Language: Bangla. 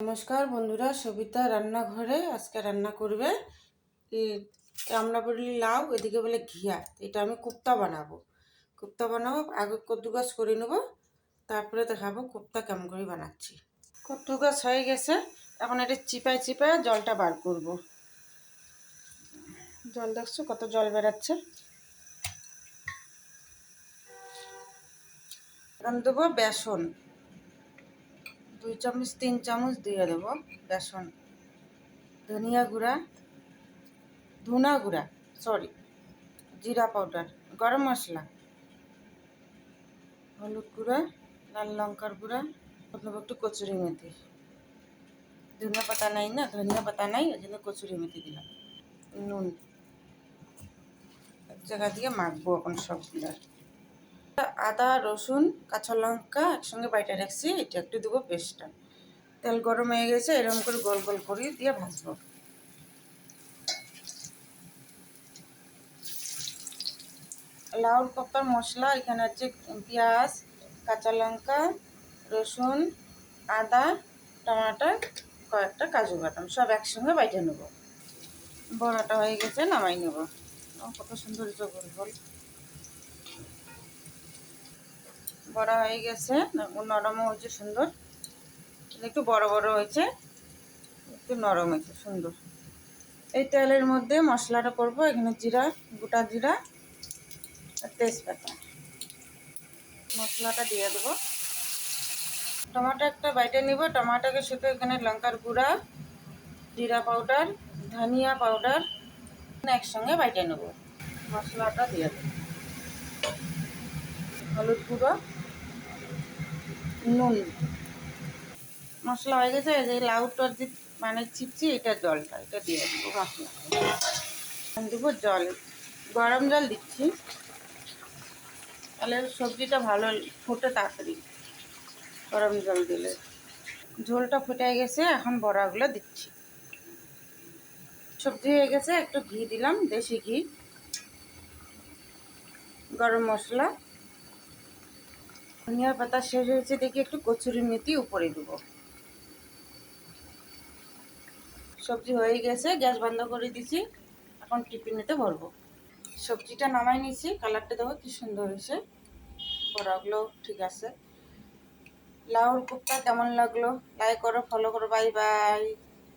নমস্কার বন্ধুরা, সবিতা রান্নাঘরে আজকে রান্না করবে আমরা বলি লাউ, এদিকে বলে ঘিয়া। এটা আমি কোপ্তা বানাবো। আগে কদ্দু গাছ করে নেব, তারপরে দেখাবো কোপ্তা কেমন করে বানাচ্ছি। কদ্দু গাছ হয়ে গেছে, এখন এটা চিপায় চিপায় জলটা বার করব। জল দেখছো কত জল বেরাচ্ছে। এখন দেবো বেসন, 2 চামচ 3 চামচ দিয়ে দেবো বেসন। ধনিয়া গুঁড়া, জিরা পাউডার, গরম মশলা, হলুদ গুঁড়া, লাল লঙ্কার গুঁড়া, একটু কচুরি মেথি। ধনিয়া পাতা নাই, ওই জন্য কচুরি মেথি দিলাম। নুন এক জায়গা দিয়ে মাখবো এখন সবগুলো। আদা, রসুন, কাঁচা লঙ্কা একসঙ্গে বাইটা রাখছি, এটা একটু দেবো পেস্টটা। তেল গরম হয়ে গেছে, এরকম করে গোল গোল করে দিয়ে ভাজবো। লাউর কোপ্তার মশলা এখানে হচ্ছে পেঁয়াজ, কাঁচা লঙ্কা, রসুন, আদা, টমাটো, কয়েকটা কাজু বাদাম সব একসঙ্গে বাইটে নেব। বড়াটা হয়ে গেছে, নামাই নেব। কত সুন্দর গোল গোল বড়া হয়ে গেছে, নরমও হয়েছে সুন্দর। একটু বড় বড় হয়েছে, একটু নরম হয়েছে সুন্দর। এই তেলের মধ্যে মশলাটা করব। এখানে জিরা, গোটা জিরা আর তেজপাতা, মশলাটা দিয়ে দেবো। টমাটো একটা বাইটে নিব। টমাটোকে সাথে এখানে লঙ্কার গুঁড়া, জিরা পাউডার, ধনিয়া পাউডার একসঙ্গে বাইটে নেব। মশলাটা দিয়ে দেবো, হলুদ গুঁড়ো, নুন। মশলা হয়ে গেছে, এই যে লাউটার যে মানে চিপছি, এটা জলটা এটা দিয়ে দেবো। মশলা দেবো, জল গরম জল দিচ্ছি, তাহলে সবজিটা ভালো ফুটে তাড়াতাড়ি। গরম জল দিলে ঝোলটা ফুটে গেছে, এখন বড়াগুলো দিচ্ছি। সবজি হয়ে গেছে, একটু ঘি দিলাম, দেশি ঘি, গরম মশলা, ধনিয়া পাতা শেষ হয়েছে দেখি একটু কচুরি মেথি উপরে দেবো। সবজি হয়ে গেছে, গ্যাস বন্ধ করে দিছি, এখন টিফিনেতে ভরবো। সবজিটা নামাই নিয়েছি, কালারটা দেখো কি সুন্দর হয়েছে, বড়াগুলো ঠিক আছে। লাউর কোপ্তা কেমন লাগলো? লাইক করো, ফলো করো, বাই বাই।